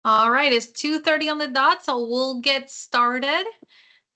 All right, it's 2:30 on the dot, so we'll get started.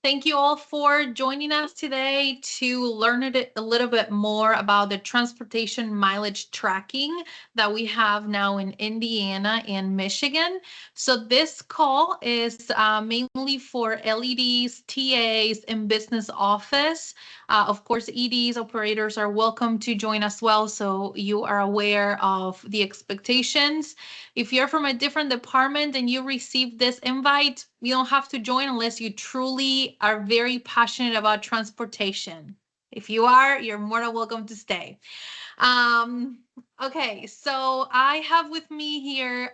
Thank you all for joining us today to learn a little bit more about the transportation mileage tracking that we have now in Indiana and Michigan. So this call is mainly for LEDs, TAs, and business office. Of course, EDs operators are welcome to join as well, so you are aware of the expectations. If you're from a different department and you receive this invite, you don't have to join unless you truly are very passionate about transportation. If you are, you're more than welcome to stay. Um, okay, so I have with me here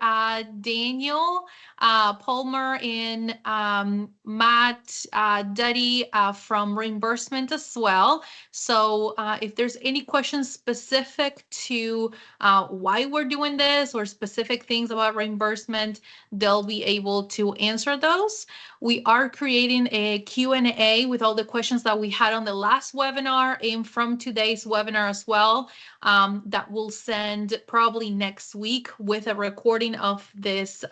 Daniel Palmer and Matt Duddy from reimbursement as well. So if there's any questions specific to why we're doing this or specific things about reimbursement, they'll be able to answer those. We are creating a Q&A with all the questions that we had on the last webinar and from today's webinar as well. That we'll send probably next week with a recording of this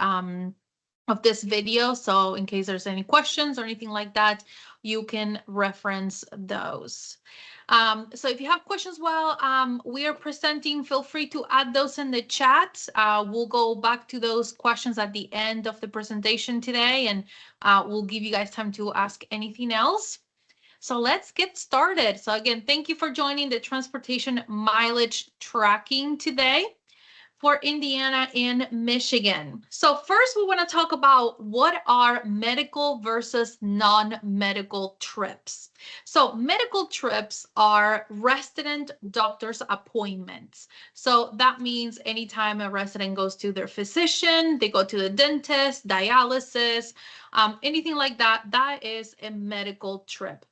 video. So in case there's any questions or anything like that, you can reference those. So if you have questions while we are presenting, feel free to add those in the chat. We'll go back to those questions at the end of the presentation today, and we'll give you guys time to ask anything else. So let's get started. So again, thank you for joining the transportation mileage tracking today for Indiana and Michigan. So first we want to talk about what are medical versus non-medical trips. So medical trips are resident doctor's appointments. So that means anytime a resident goes to their physician, they go to the dentist, dialysis, anything like that, that is a medical trip.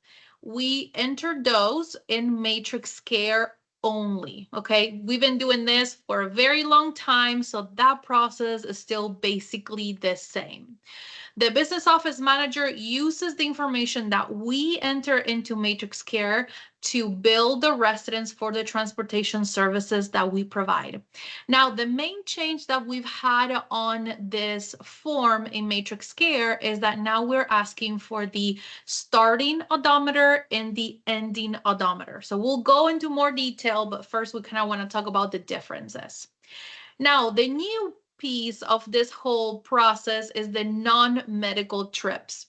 We enter those in MatrixCare only. Okay, we've been doing this for a very long time, so that process is still basically the same. The business office manager uses the information that we enter into MatrixCare to bill the residents for the transportation services that we provide. Now, the main change that we've had on this form in MatrixCare is that now we're asking for the starting odometer and the ending odometer. So we'll go into more detail, but first we kind of want to talk about the differences. Now, the new piece of this whole process is the non-medical trips.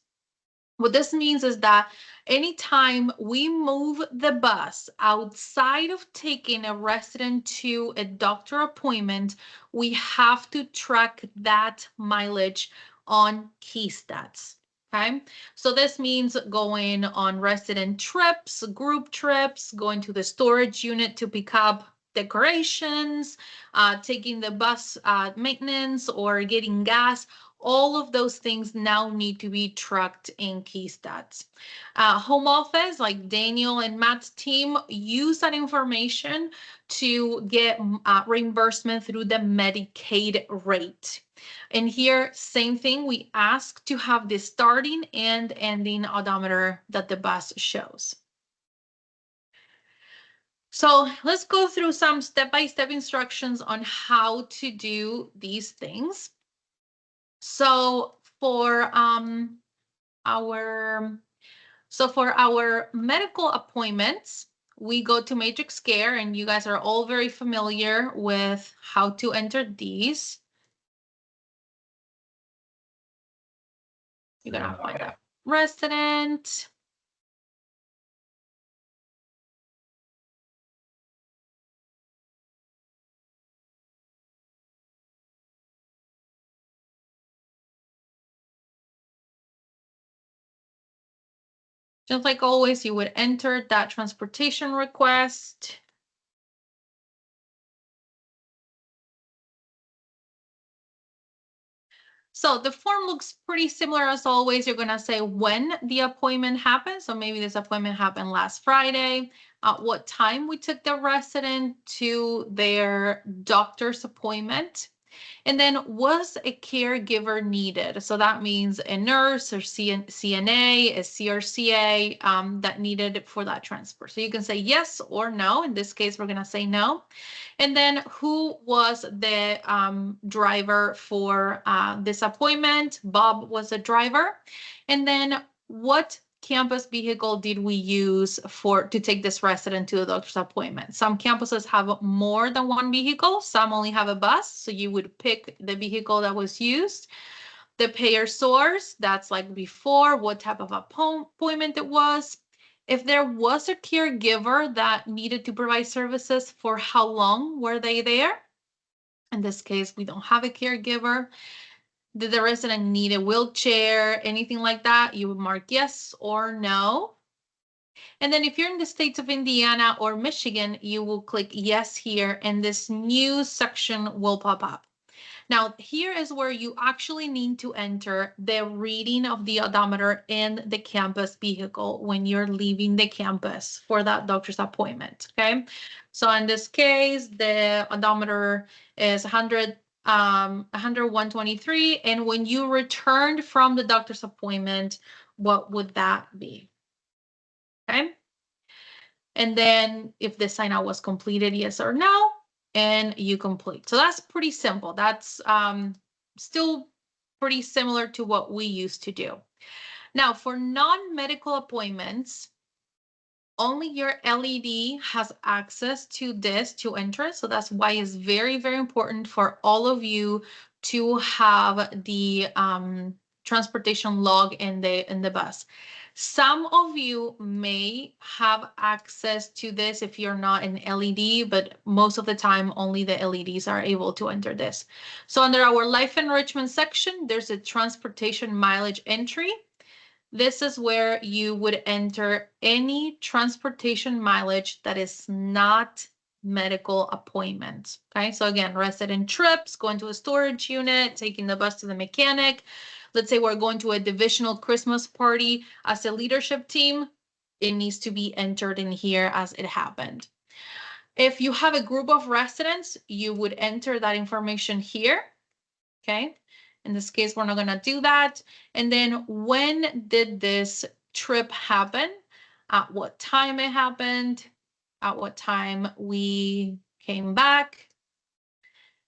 What this means is that anytime we move the bus outside of taking a resident to a doctor appointment, we have to track that mileage on KeyStats. Okay, so this means going on resident trips, group trips, going to the storage unit to pick up decorations, taking the bus maintenance, or getting gas. All of those things now need to be tracked in KeyStats. Home office, like Daniel and Matt's team, use that information to get reimbursement through the Medicaid rate. And here, same thing, we ask to have the starting and ending odometer that the bus shows. So let's go through some step-by-step instructions on how to do these things. So for our medical appointments, we go to MatrixCare, and you guys are all very familiar with how to enter these. You're gonna find a resident. Just like always, you would enter that transportation request. So the form looks pretty similar as always. You're going to say when the appointment happened. So maybe this appointment happened last Friday, at what time we took the resident to their doctor's appointment. And then, was a caregiver needed? So that means a nurse or CNA, a CRCA that needed for that transfer. So you can say yes or no. In this case, we're going to say no. And then, who was the driver for this appointment? Bob was the driver. And then, what campus vehicle did we use to take this resident to the doctor's appointment? Some campuses have more than one vehicle. Some only have a bus. So you would pick the vehicle that was used. The payer source, that's like before, what type of appointment it was. If there was a caregiver that needed to provide services, for how long were they there? In this case, we don't have a caregiver. Did the resident need a wheelchair, anything like that? You would mark yes or no. And then if you're in the states of Indiana or Michigan, you will click yes here, and this new section will pop up. Now, here is where you actually need to enter the reading of the odometer in the campus vehicle when you're leaving the campus for that doctor's appointment, okay? So in this case, the odometer is 101.23, and when you returned from the doctor's appointment, what would that be? Okay. And then if the sign out was completed, yes or no, and you complete. So that's pretty simple. That's still pretty similar to what we used to do. Now, for non-medical appointments, only your LED has access to this to enter. So that's why it's very, very important for all of you to have the transportation log in the bus. Some of you may have access to this if you're not an LED, but most of the time only the LEDs are able to enter this. So under our life enrichment section, there's a transportation mileage entry. This is where you would enter any transportation mileage that is not medical appointments. Okay, so again, resident trips, going to a storage unit, taking the bus to the mechanic. Let's say we're going to a divisional Christmas party as a leadership team. It needs to be entered in here as it happened. If you have a group of residents, you would enter that information here. Okay. In this case, we're not going to do that. And then when did this trip happen? At what time it happened? At what time we came back?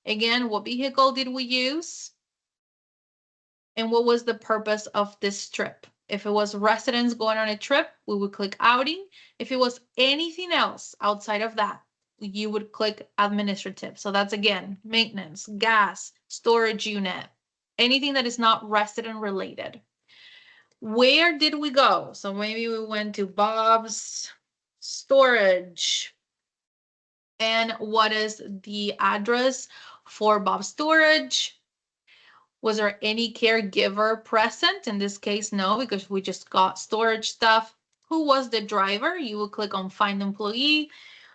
Again, what vehicle did we use? And what was the purpose of this trip? If it was residents going on a trip, we would click outing. If it was anything else outside of that, you would click administrative. So that's again, maintenance, gas, storage unit, anything that is not resident related. Where did we go? So maybe we went to Bob's storage. And what is the address for Bob's storage? Was there any caregiver present? In this case, no, because we just got storage stuff. Who was the driver? You would click on find employee.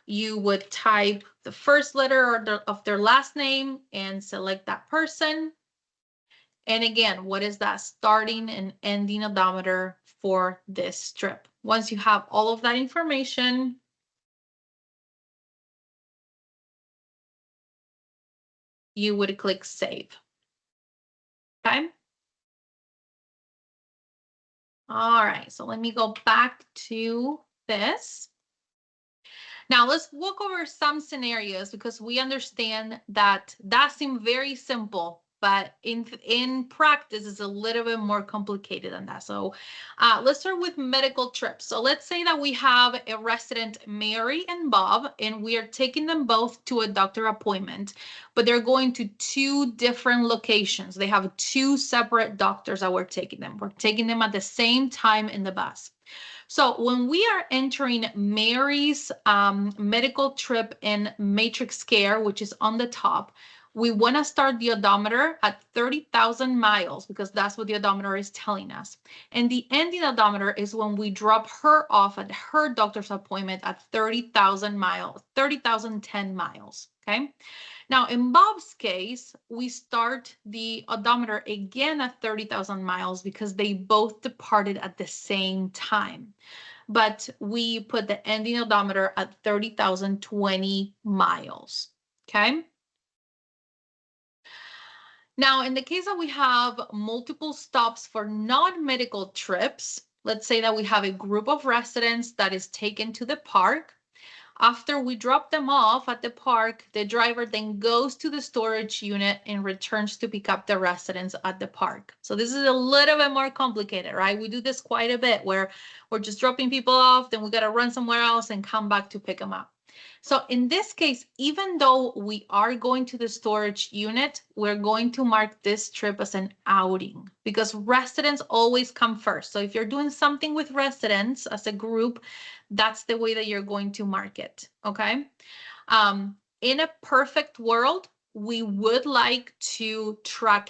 You would type the first letter of their last name and select that person. And again, what is that starting and ending odometer for this trip? Once you have all of that information, you would click save. Okay. All right, so let me go back to this. Now let's walk over some scenarios because we understand that seems very simple, but in practice it's a little bit more complicated than that. So let's start with medical trips. So let's say that we have a resident, Mary and Bob, and we are taking them both to a doctor appointment, but they're going to two different locations. They have two separate doctors that we're taking them. We're taking them at the same time in the bus. So when we are entering Mary's medical trip in Matrix Care, which is on the top, we want to start the odometer at 30,000 miles because that's what the odometer is telling us. And the ending odometer is when we drop her off at her doctor's appointment at 30,000 miles, 30,010 miles, okay? Now, in Bob's case, we start the odometer again at 30,000 miles because they both departed at the same time. But we put the ending odometer at 30,020 miles, okay? Now, in the case that we have multiple stops for non-medical trips, let's say that we have a group of residents that is taken to the park. After we drop them off at the park, the driver then goes to the storage unit and returns to pick up the residents at the park. So this is a little bit more complicated, right? We do this quite a bit where we're just dropping people off, then we got to run somewhere else and come back to pick them up. So in this case, even though we are going to the storage unit, we're going to mark this trip as an outing because residents always come first. So if you're doing something with residents as a group, that's the way that you're going to mark it, okay? In a perfect world, we would like to track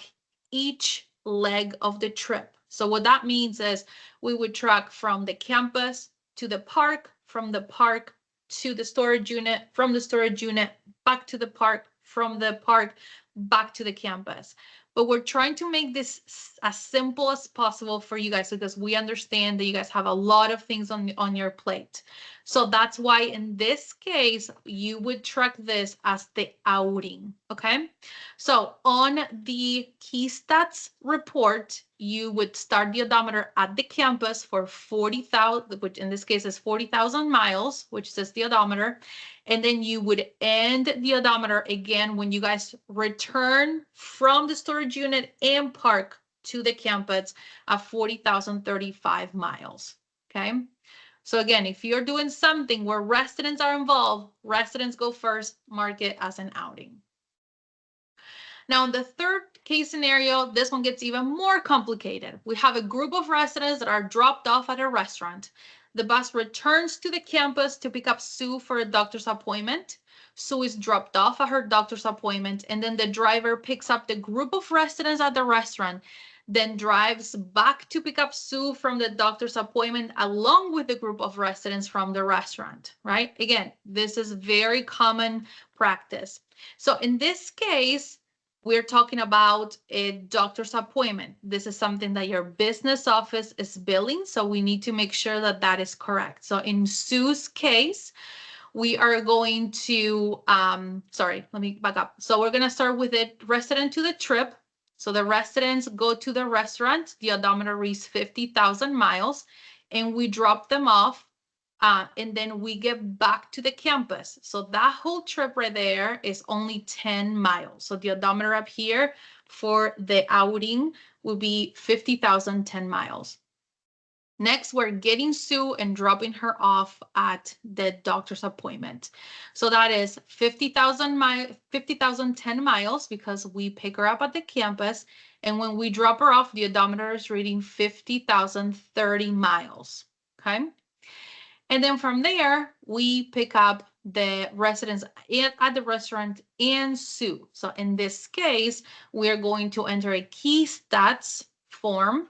each leg of the trip. So what that means is we would track from the campus to the park, from the park to the storage unit, from the storage unit back to the park, from the park back to the campus. But we're trying to make this as simple as possible for you guys because we understand that you guys have a lot of things on your plate. So that's why in this case, you would track this as the outing, okay? So on the key stats report, you would start the odometer at the campus for 40,000, which in this case is 40,000 miles, which says the odometer. And then you would end the odometer again when you guys return from the storage unit and park to the campus at 40,035 miles, okay? So again, if you're doing something where residents are involved, residents go first, mark it as an outing. Now, in the third case scenario, this one gets even more complicated. We have a group of residents that are dropped off at a restaurant. The bus returns to the campus to pick up Sue for a doctor's appointment. Sue is dropped off at her doctor's appointment, and then the driver picks up the group of residents at the restaurant, then drives back to pick up Sue from the doctor's appointment along with the group of residents from the restaurant, right? Again, this is very common practice. So in this case, we're talking about a doctor's appointment. This is something that your business office is billing, so we need to make sure that that is correct. So in Sue's case, we are going to, sorry, let me back up. So we're going to start with a resident to the trip. So the residents go to the restaurant, the odometer reads 50,000 miles, and we drop them off, and then we get back to the campus. So that whole trip right there is only 10 miles. So the odometer up here for the outing will be 50,010 miles. Next, we're getting Sue and dropping her off at the doctor's appointment. So that is 50,010 miles because we pick her up at the campus. And when we drop her off, the odometer is reading 50,030 miles, okay? And then from there, we pick up the residents at the restaurant and Sue. So in this case, we're going to enter a key stats form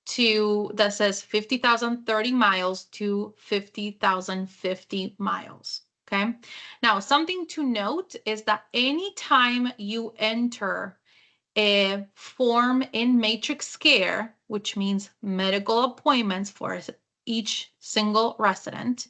that says 50,030 miles to 50,050 miles, okay? Now, something to note is that anytime you enter a form in MatrixCare, which means medical appointments for each single resident,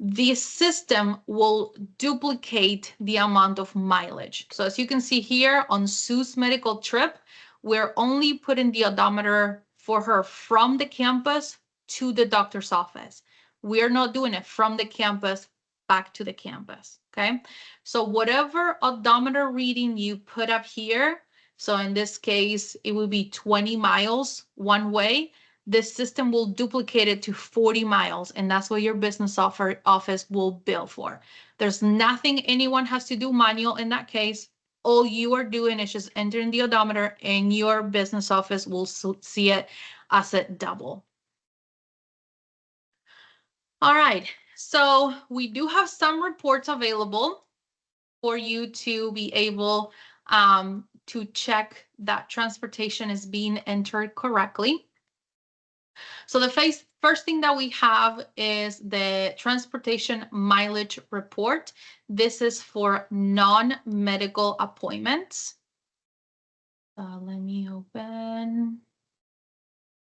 the system will duplicate the amount of mileage. So as you can see here on Sue's medical trip, we're only putting the odometer for her from the campus to the doctor's office. We're not doing it from the campus back to the campus, okay? So whatever odometer reading you put up here, so in this case, it would be 20 miles one way, this system will duplicate it to 40 miles, and that's what your business office will bill for. There's nothing anyone has to do manual in that case. All you are doing is just entering the odometer, and your business office will see it as a double. All right, so we do have some reports available for you to be able to check that transportation is being entered correctly. So the first thing that we have is the transportation mileage report. This is for non-medical appointments. Let me open.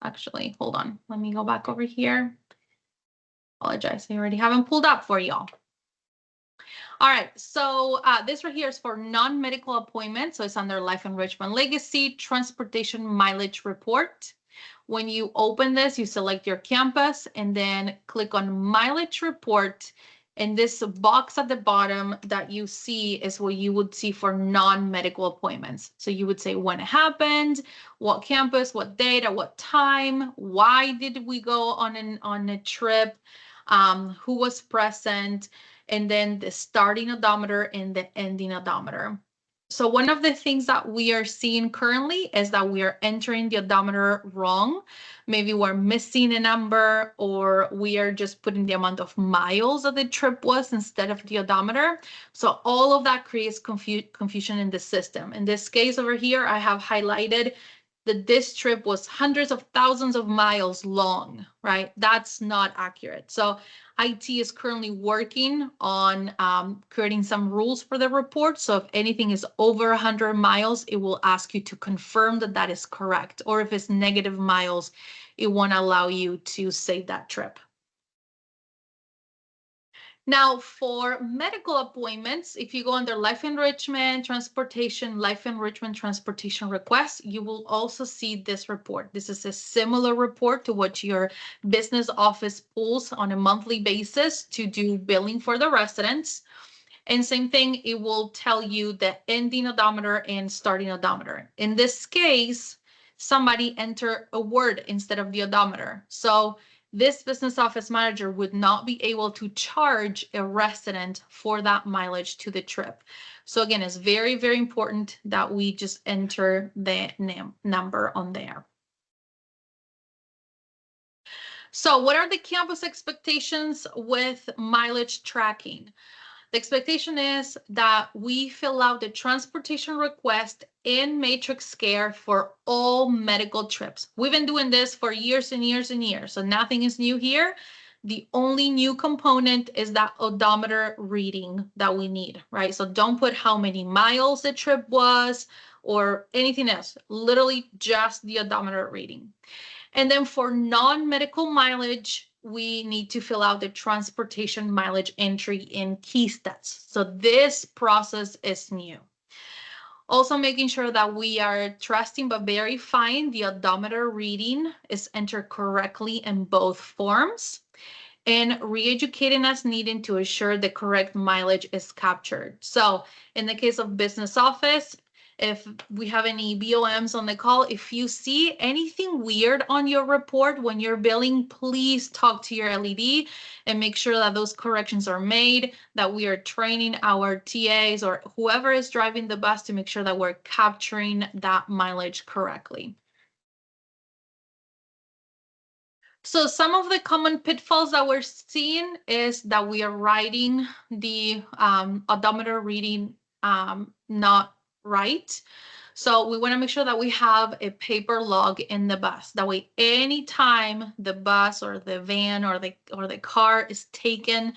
Actually, hold on. Let me go back over here. Apologize, I already haven't pulled up for y'all. All right, so this right here is for non-medical appointments. So it's under Life Enrichment Legacy Transportation Mileage Report. When you open this, you select your campus and then click on Mileage Report. And this box at the bottom that you see is what you would see for non-medical appointments. So you would say when it happened, what campus, what date, at what time, why did we go on a trip, who was present, and then the starting odometer and the ending odometer. So one of the things that we are seeing currently is that we are entering the odometer wrong. Maybe we're missing a number, or we are just putting the amount of miles that the trip was instead of the odometer. So all of that creates confusion in the system. In this case over here, I have highlighted that this trip was hundreds of thousands of miles long, right? That's not accurate. So IT is currently working on creating some rules for the report. So if anything is over 100 miles, it will ask you to confirm that that is correct. Or if it's negative miles, it won't allow you to save that trip. Now, for medical appointments, if you go under Life Enrichment, Transportation, Life Enrichment, Transportation Requests, you will also see this report. This is a similar report to what your business office pulls on a monthly basis to do billing for the residents. And same thing, it will tell you the ending odometer and starting odometer. In this case, somebody entered a word instead of the odometer. So this business office manager would not be able to charge a resident for that mileage to the trip. So again, it's very, very important that we just enter the number on there. So what are the campus expectations with mileage tracking? The expectation is that we fill out the transportation request in MatrixCare for all medical trips. We've been doing this for years and years and years, so nothing is new here. The only new component is that odometer reading that we need, right? So don't put how many miles the trip was or anything else, literally just the odometer reading. And then for non-medical mileage, we need to fill out the transportation mileage entry in KeyStats. So this process is new. Also making sure that we are trusting but verifying the odometer reading is entered correctly in both forms, and re-educating as needed to ensure the correct mileage is captured. So in the case of business office, if we have any BOMs on the call, if you see anything weird on your report when you're billing, please talk to your LED and make sure that those corrections are made, that we are training our TAs or whoever is driving the bus to make sure that we're capturing that mileage correctly. So some of the common pitfalls that we're seeing is that we are writing the odometer reading not right. So we want to make sure that we have a paper log in the bus. That way, anytime the bus or the van or the car is taken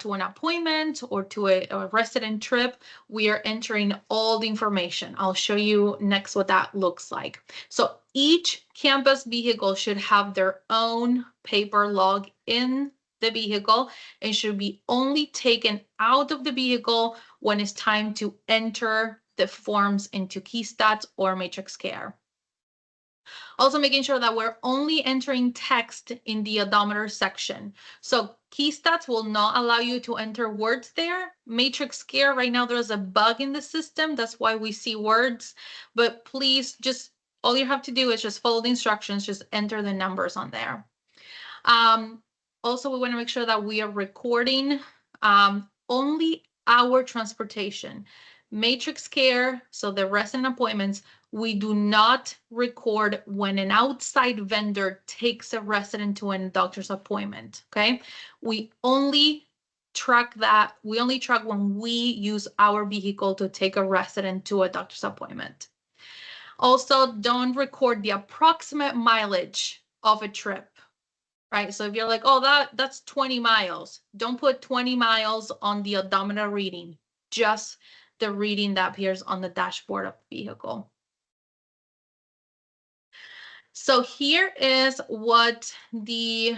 to an appointment or to a resident trip, we are entering all the information. I'll show you next what that looks like. So each campus vehicle should have their own paper log in the vehicle and should be only taken out of the vehicle when it's time to enter the forms into KeyStats or MatrixCare. Also making sure that we're only entering text in the odometer section. So KeyStats will not allow you to enter words there. MatrixCare, right now there's a bug in the system. That's why we see words. But please just, all you have to do is just follow the instructions, just enter the numbers on there. Also, we want to make sure that we are recording only our transportation. MatrixCare, so the resident appointments, we do not record when an outside vendor takes a resident to a doctor's appointment, okay? We only track that, we only track when we use our vehicle to take a resident to a doctor's appointment. Also, don't record the approximate mileage of a trip, right? So if you're like, oh, that's 20 miles, don't put 20 miles on the odometer reading, just the reading that appears on the dashboard of the vehicle. So here is what the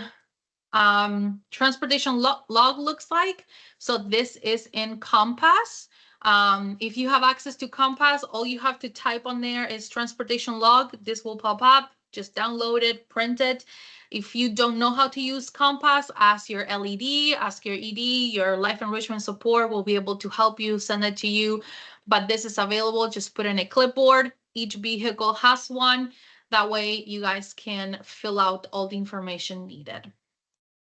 transportation log looks like. So this is in Compass. If you have access to Compass, all you have to type on there is transportation log. This will pop up. Just download it, print it. If you don't know how to use Compass, ask your LED, ask your ED, your life enrichment support will be able to help you, send it to you. But this is available. Just put in a clipboard. Each vehicle has one. That way you guys can fill out all the information needed.